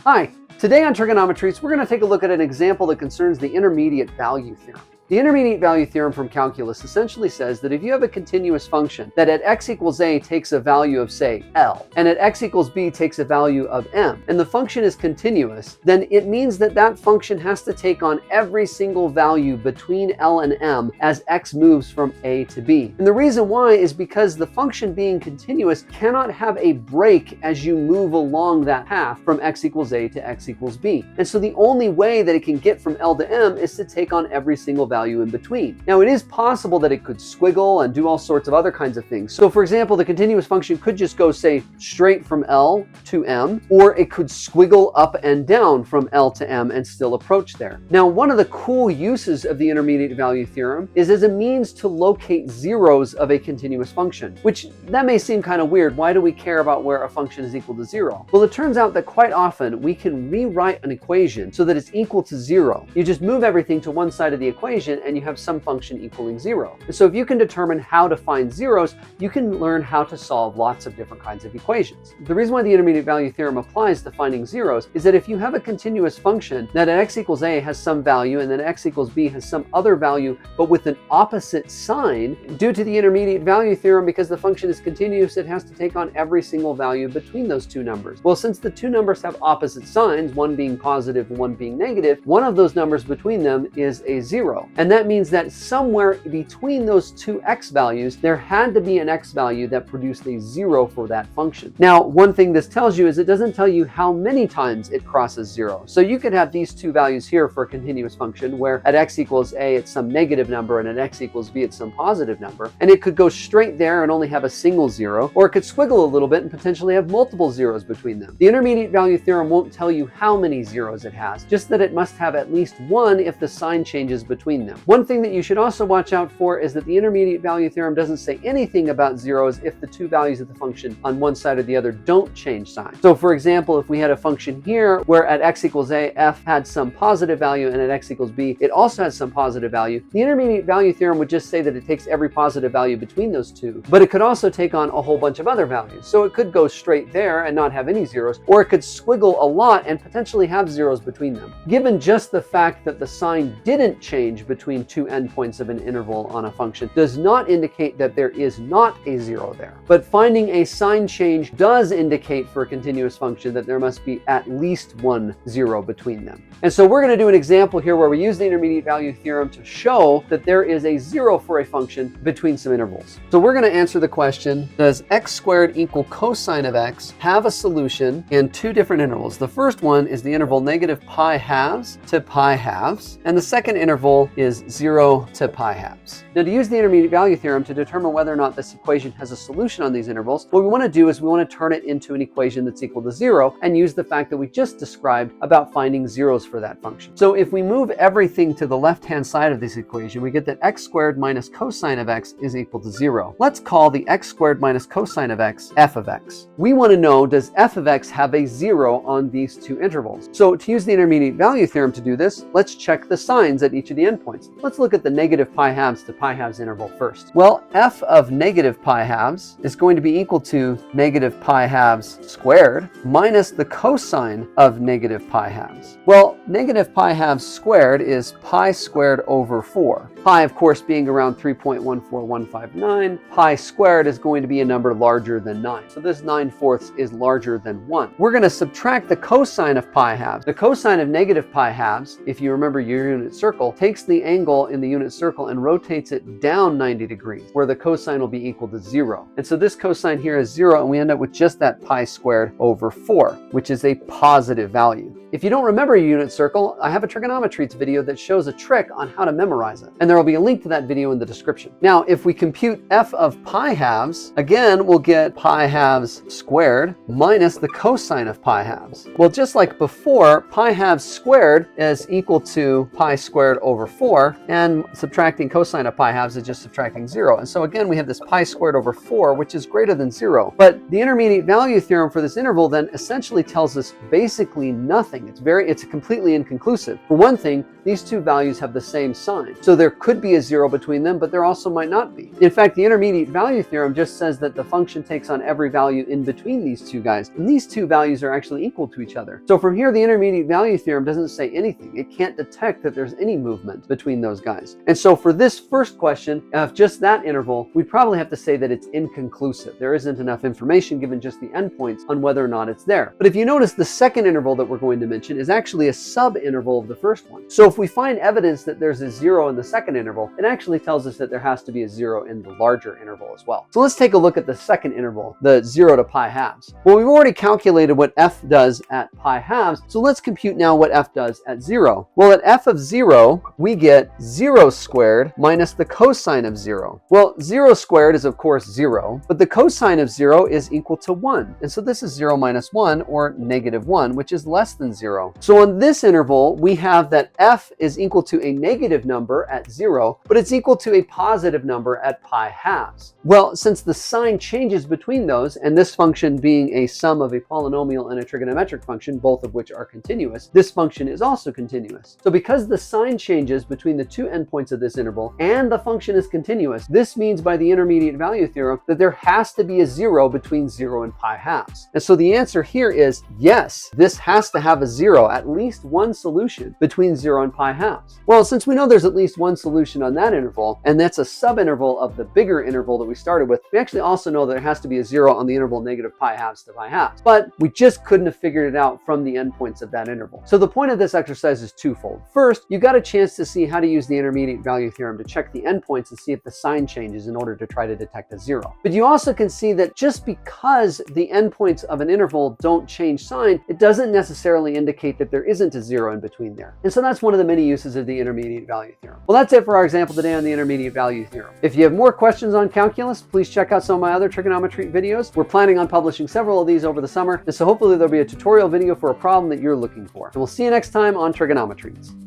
Hi, today on Trigonometries, we're going to take a look at an example that concerns the intermediate value theorem. The intermediate value theorem from calculus essentially says that if you have a continuous function that at x equals a takes a value of, say, L, and at x equals b takes a value of m, and the function is continuous, then it means that that function has to take on every single value between L and m as x moves from a to b. And the reason why is because the function being continuous cannot have a break as you move along that path from x equals a to x equals b. And so the only way that it can get from L to m is to take on every single value in between. Now, it is possible that it could squiggle and do all sorts of other kinds of things. So for example, the continuous function could just go, say, straight from L to m, or it could squiggle up and down from L to m and still approach there. Now, one of the cool uses of the intermediate value theorem is as a means to locate zeros of a continuous function, which that may seem kind of weird. Why do we care about where a function is equal to 0? Well, it turns out that quite often we can rewrite an equation so that it's equal to 0. You just move everything to one side of the equation and you have some function equaling 0. And so if you can determine how to find zeros, you can learn how to solve lots of different kinds of equations. The reason why the intermediate value theorem applies to finding zeros is that if you have a continuous function that at x equals a has some value and then x equals b has some other value, but with an opposite sign, due to the intermediate value theorem, because the function is continuous, it has to take on every single value between those two numbers. Well, since the two numbers have opposite signs, one being positive and one being negative, one of those numbers between them is a 0. And that means that somewhere between those two x values, there had to be an x value that produced a 0 for that function. Now, one thing this tells you is it doesn't tell you how many times it crosses 0. So you could have these two values here for a continuous function where at x equals a it's some negative number and at x equals b it's some positive number. And it could go straight there and only have a single 0, or it could squiggle a little bit and potentially have multiple zeros between them. The intermediate value theorem won't tell you how many zeros it has, just that it must have at least one if the sign changes between them. One thing that you should also watch out for is that the intermediate value theorem doesn't say anything about zeros if the two values of the function on one side or the other don't change sign. So for example, if we had a function here where at x equals a, f had some positive value and at x equals b, it also has some positive value, the intermediate value theorem would just say that it takes every positive value between those two, but it could also take on a whole bunch of other values. So it could go straight there and not have any zeros, or it could squiggle a lot and potentially have zeros between them. Given just the fact that the sign didn't change between two endpoints of an interval on a function does not indicate that there is not a 0 there. But finding a sign change does indicate for a continuous function that there must be at least one 0 between them. And so we're going to do an example here where we use the intermediate value theorem to show that there is a 0 for a function between some intervals. So we're going to answer the question, does x squared equal cosine of x have a solution in two different intervals? The first one is the interval negative pi halves to pi halves, and the second interval is 0 to pi halves. Now, to use the intermediate value theorem to determine whether or not this equation has a solution on these intervals, what we want to do is we want to turn it into an equation that's equal to 0 and use the fact that we just described about finding zeros for that function. So if we move everything to the left-hand side of this equation, we get that x squared minus cosine of x is equal to 0. Let's call the x squared minus cosine of x f of x. We want to know, does f of x have a 0 on these two intervals? So to use the intermediate value theorem to do this, let's check the signs at each of the endpoints. Let's look at the negative pi halves to pi halves interval first. Well, f of negative pi halves is going to be equal to negative pi halves squared minus the cosine of negative pi halves. Well, negative pi halves squared is pi squared over 4. Pi, of course, being around 3.14159, pi squared is going to be a number larger than 9. So this 9/4 is larger than 1. We're going to subtract the cosine of pi halves. The cosine of negative pi halves, if you remember your unit circle, takes the angle in the unit circle and rotates it down 90 degrees, where the cosine will be equal to 0. And so this cosine here is 0, and we end up with just that pi squared over 4, which is a positive value. If you don't remember your unit circle, I have a trigonometries video that shows a trick on how to memorize it, and there will be a link to that video in the description. Now, if we compute f of pi halves, again, we'll get pi halves squared minus the cosine of pi halves. Well, just like before, pi halves squared is equal to pi squared over 4, and subtracting cosine of pi halves is just subtracting 0. And so again, we have this pi squared over 4, which is greater than 0. But the intermediate value theorem for this interval then essentially tells us basically nothing. anything. It's completely inconclusive. For one thing, these two values have the same sign. So there could be a zero between them, but there also might not be. In fact, the intermediate value theorem just says that the function takes on every value in between these two guys. And these two values are actually equal to each other. So from here, the intermediate value theorem doesn't say anything. It can't detect that there's any movement between those guys. And so for this first question of just that interval, we'd probably have to say that it's inconclusive. There isn't enough information given just the endpoints on whether or not it's there. But if you notice, the second interval that we're going to mention is actually a sub-interval of the first one. So if we find evidence that there's a zero in the second interval, it actually tells us that there has to be a zero in the larger interval as well. So let's take a look at the second interval, the 0 to pi halves. Well, we've already calculated what f does at pi halves, so let's compute now what f does at 0. Well, at f of 0, we get 0 squared minus the cosine of 0. Well, 0 squared is of course 0, but the cosine of 0 is equal to 1. And so this is 0 minus 1, or negative 1, which is less than 0. So on this interval, we have that f is equal to a negative number at 0, but it's equal to a positive number at pi halves. Well, since the sign changes between those, and this function being a sum of a polynomial and a trigonometric function, both of which are continuous, this function is also continuous. So because the sign changes between the two endpoints of this interval and the function is continuous, this means by the intermediate value theorem that there has to be a zero between 0 and pi halves. And so the answer here is yes, this has to have a zero, at least one solution between 0 and pi halves. Well, since we know there's at least one solution on that interval, and that's a sub-interval of the bigger interval that we started with, we actually also know that there has to be a zero on the interval negative pi halves to pi halves. But we just couldn't have figured it out from the endpoints of that interval. So the point of this exercise is twofold. First, you got a chance to see how to use the intermediate value theorem to check the endpoints and see if the sign changes in order to try to detect a zero. But you also can see that just because the endpoints of an interval don't change sign, it doesn't necessarily indicate that there isn't a zero in between there. And so that's one of the many uses of the intermediate value theorem. Well, that's it for our example today on the intermediate value theorem. If you have more questions on calculus, please check out some of my other trigonometry videos. We're planning on publishing several of these over the summer, and so hopefully there'll be a tutorial video for a problem that you're looking for. And we'll see you next time on Trigonometries.